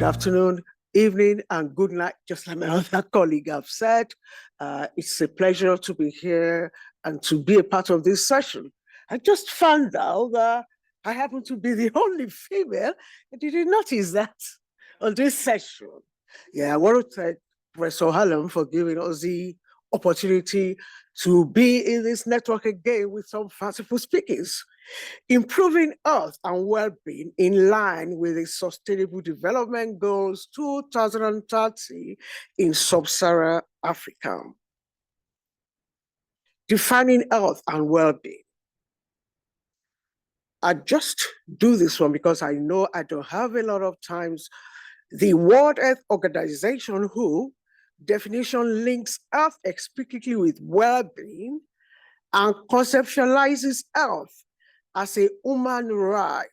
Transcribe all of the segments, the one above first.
afternoon, evening, and good night, just like my other colleague have said. It's a pleasure to be here and to be a part of this session. I just found out that I happen to be the only female. I didn't notice that on this session. Yeah, I want to thank Professor Hallam for giving us the opportunity to be in this network again with some fanciful speakers. Improving health and well-being in line with the Sustainable Development Goals 2030 in Sub-Sahara Africa. Defining health and well-being. I just do this one because I know I don't have a lot of times. The World Health Organization, WHO, definition links health explicitly with well-being and conceptualizes health as a human right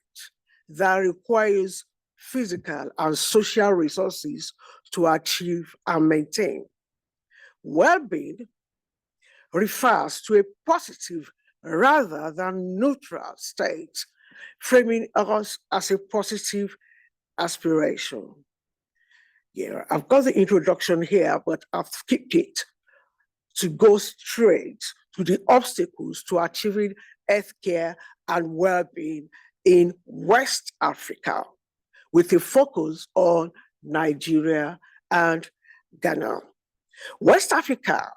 that requires physical and social resources to achieve and maintain. Well-being refers to a positive rather than neutral state, framing us as a positive aspiration. Yeah, I've got the introduction here, but I've skipped it to go straight to the obstacles to achieving healthcare and well-being in West Africa, with a focus on Nigeria and Ghana. West Africa,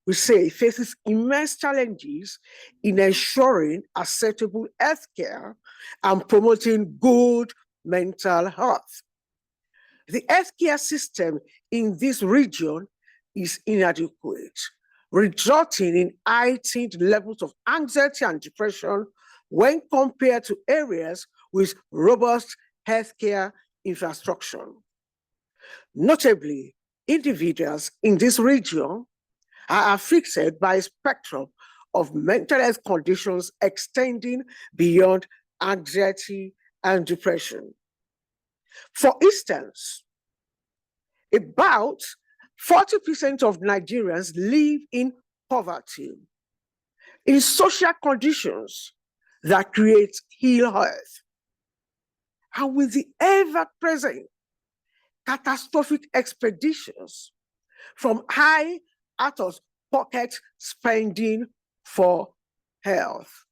we say, faces immense challenges in ensuring acceptable healthcare and promoting good mental health. The healthcare system in this region is inadequate, resulting in heightened levels of anxiety and depression when compared to areas with robust healthcare infrastructure. Notably, individuals in this region are afflicted by a spectrum of mental health conditions extending beyond anxiety and depression. For instance, about 40% of Nigerians live in poverty, in social conditions that create ill health, and with the ever-present catastrophic expeditions from high out-of-pocket spending for health.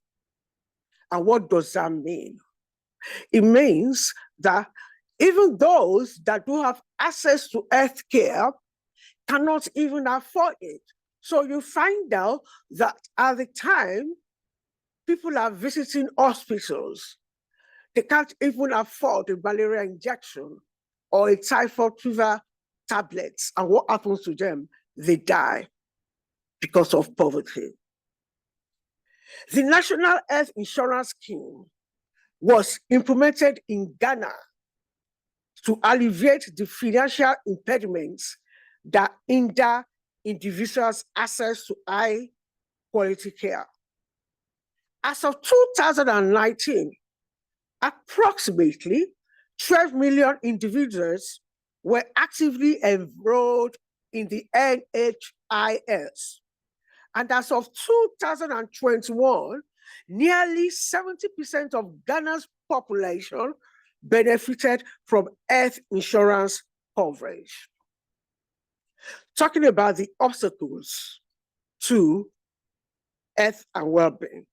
And what does that mean? It means that even those that do have access to health care cannot even afford it. So you find out that at the time people are visiting hospitals, they can't even afford a malaria injection or a typhoid fever tablets. And what happens to them? They die because of poverty. The National Health Insurance Scheme was implemented in Ghana to alleviate the financial impediments that hinder individuals' access to high quality care. As of 2019, approximately 12 million individuals were actively enrolled in the NHIS. And as of 2021, nearly 70% of Ghana's population benefited from health insurance coverage. Talking about the obstacles to health and well-being,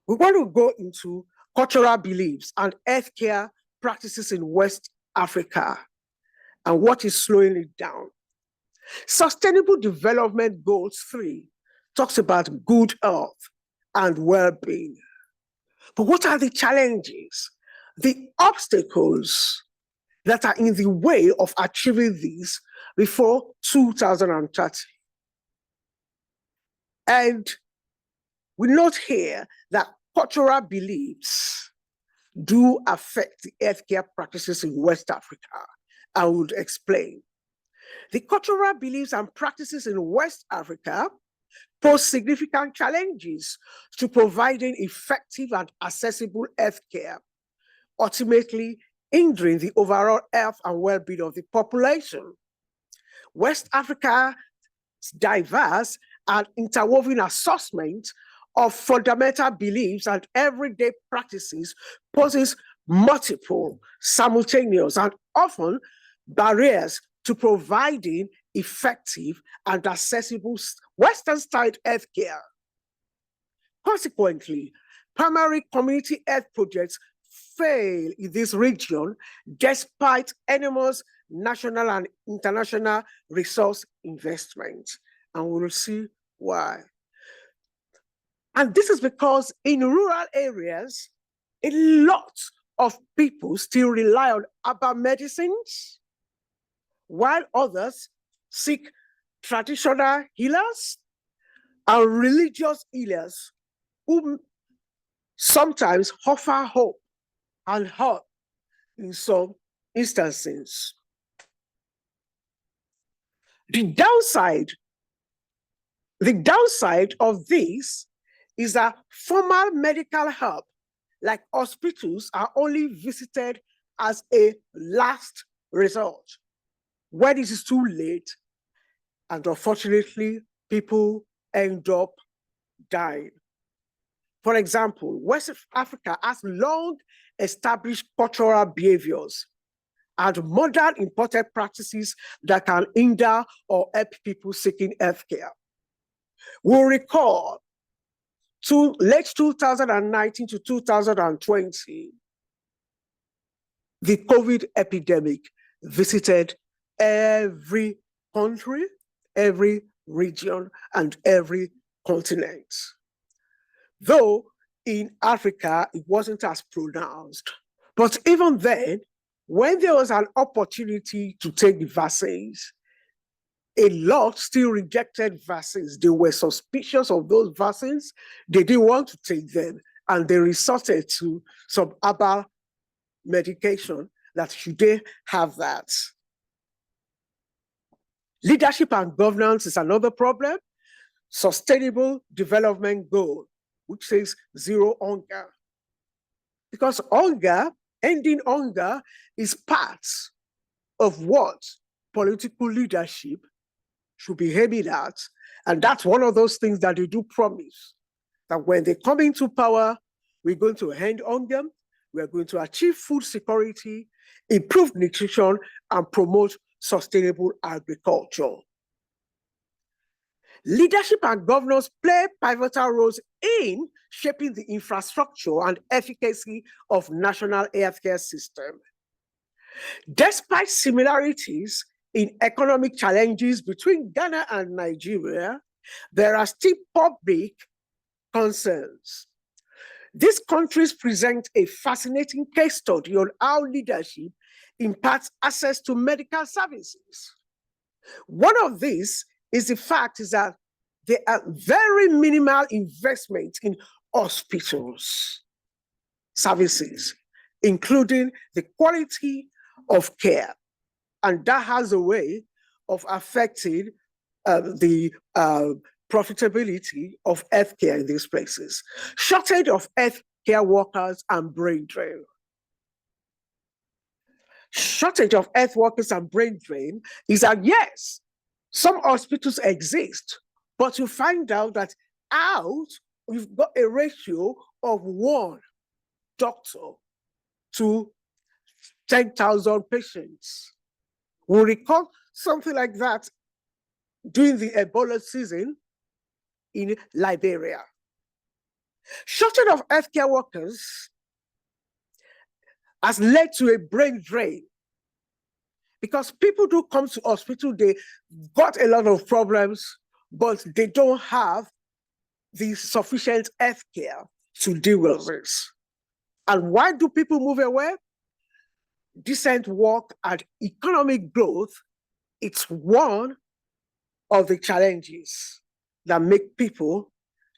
we want to go into cultural beliefs and healthcare practices in West Africa and what is slowing it down. Sustainable Development Goals 3 talks about good health and well-being. But what are the challenges, the obstacles that are in the way of achieving these before 2030? And we note here that cultural beliefs do affect the healthcare practices in West Africa. I would explain. The cultural beliefs and practices in West Africa pose significant challenges to providing effective and accessible healthcare, ultimately hindering the overall health and well-being of the population. West Africa's diverse and interwoven assessment of fundamental beliefs and everyday practices poses multiple, simultaneous, and often barriers to providing effective and accessible Western-style healthcare. Consequently, primary community health projects fail in this region despite enormous national and international resource investment. And we'll see why. And this is because in rural areas, a lot of people still rely on herbal medicines, while others seek traditional healers and religious healers who sometimes offer hope and help in some instances. The downside of this is that formal medical help, like hospitals, are only visited as a last resort when it is too late, and unfortunately, people end up dying. For example, West Africa has long established cultural behaviors and modern imported practices that can hinder or help people seeking healthcare. We'll recall to late 2019 to 2020, the COVID epidemic visited every country, every region, and every continent. Though in Africa, it wasn't as pronounced. But even then, when there was an opportunity to take the vaccines, a lot still rejected vaccines. They were suspicious of those vaccines. They didn't want to take them. And they resorted to some herbal medication that should they have that. Leadership and governance is another problem. Sustainable development goal, which says zero hunger. Because ending hunger is part of what political leadership should be aiming at. And that's one of those things that they do promise, that when they come into power, we're going to end hunger, we're going to achieve food security, improve nutrition, and promote sustainable agriculture. Leadership and governance play pivotal roles in shaping the infrastructure and efficacy of national healthcare system. Despite similarities in economic challenges between Ghana and Nigeria, there are still public concerns. These countries present a fascinating case study on how leadership imparts access to medical services. One of these is the fact is that there are very minimal investment in hospitals services, including the quality of care. And that has a way of affecting the profitability of healthcare in these places. Shortage of healthcare workers and brain drain. Shortage of health workers and brain drain is that, yes, some hospitals exist, but you find out that we've got a ratio of 1 doctor to 10,000 patients. We recall something like that during the Ebola season in Liberia. Shortage of healthcare workers has led to a brain drain, because people do come to hospital, they got a lot of problems, but they don't have the sufficient healthcare to deal with this. And why do people move away? Decent work and economic growth, it's one of the challenges that make people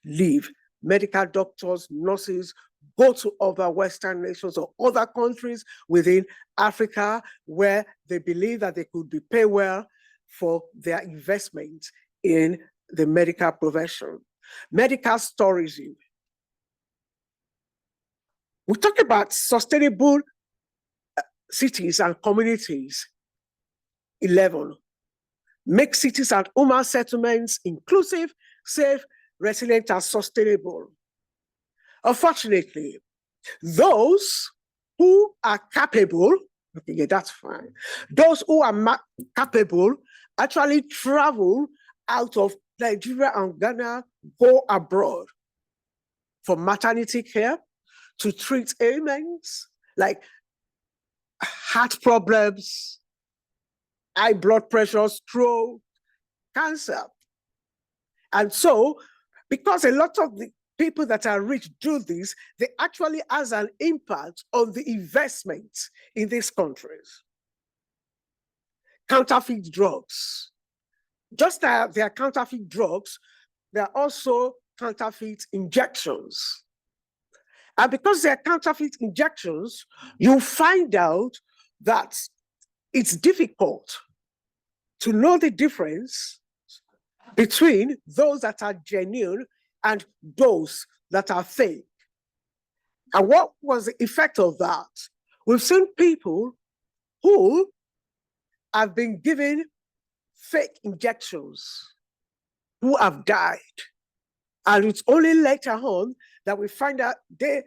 leave. Medical doctors, nurses, go to other Western nations or other countries within Africa where they believe that they could be paid well for their investment in the medical profession. Medical tourism. We talk about sustainable cities and communities. 11, make cities and human settlements inclusive, safe, resilient, and sustainable. Unfortunately, those who are capable, okay, yeah, that's fine. Those who are capable actually travel out of Nigeria and Ghana, go abroad for maternity care, to treat ailments like heart problems, high blood pressure, stroke, cancer. And so, because a lot of the people that are rich do this, they actually has an impact on the investment in these countries. Counterfeit drugs. Just as there are counterfeit drugs, there are also counterfeit injections. And because there are counterfeit injections, you find out that it's difficult to know the difference between those that are genuine and those that are fake. And what was the effect of that? We've seen people who have been given fake injections who have died. And it's only later on that we find out they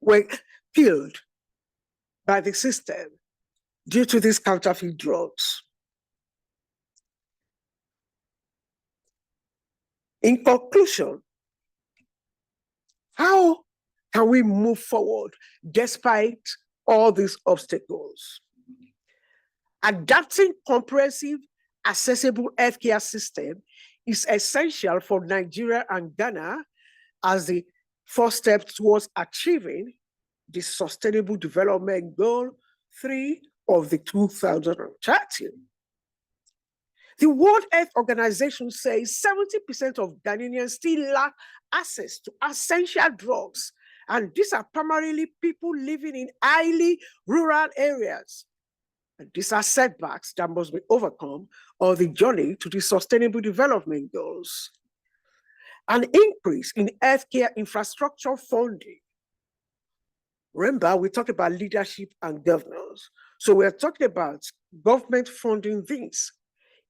were killed by the system due to these counterfeit drugs. In conclusion, how can we move forward despite all these obstacles? Adapting comprehensive, accessible healthcare system is essential for Nigeria and Ghana as the first step towards achieving the Sustainable Development Goal 3 of the 2030. The World Health Organization says 70% of Ghanaians still lack access to essential drugs, and these are primarily people living in highly rural areas. And these are setbacks that must be overcome on the journey to the Sustainable Development Goals. An increase in healthcare infrastructure funding. Remember, we talked about leadership and governance. So we're talking about government funding this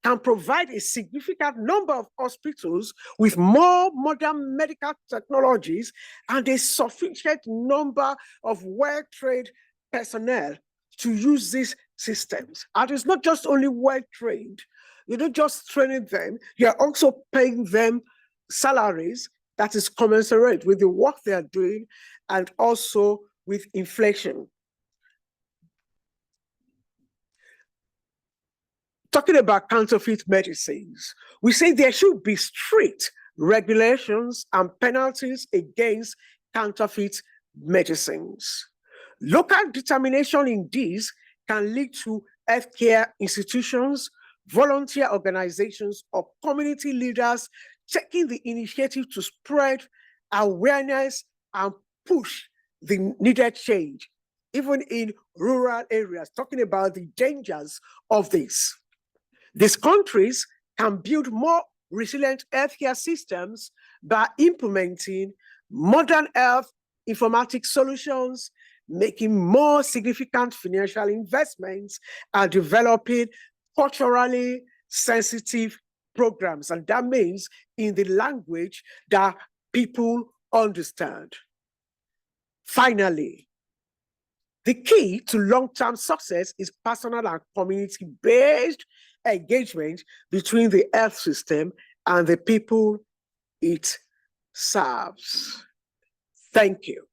can provide a significant number of hospitals with more modern medical technologies and a sufficient number of well-trained personnel to use these systems. And it's not just only well-trained, you're not just training them, you're also paying them salaries that is commensurate with the work they are doing and also with inflation. Talking about counterfeit medicines, we say there should be strict regulations and penalties against counterfeit medicines. Local determination in this can lead to healthcare institutions, volunteer organizations, or community leaders taking the initiative to spread awareness and push the needed change, even in rural areas, talking about the dangers of this. These countries can build more resilient healthcare systems by implementing modern health informatics solutions, making more significant financial investments, and developing culturally sensitive programs. And that means in the language that people understand. Finally, the key to long-term success is personal and community-based engagement between the health system and the people it serves. Thank you.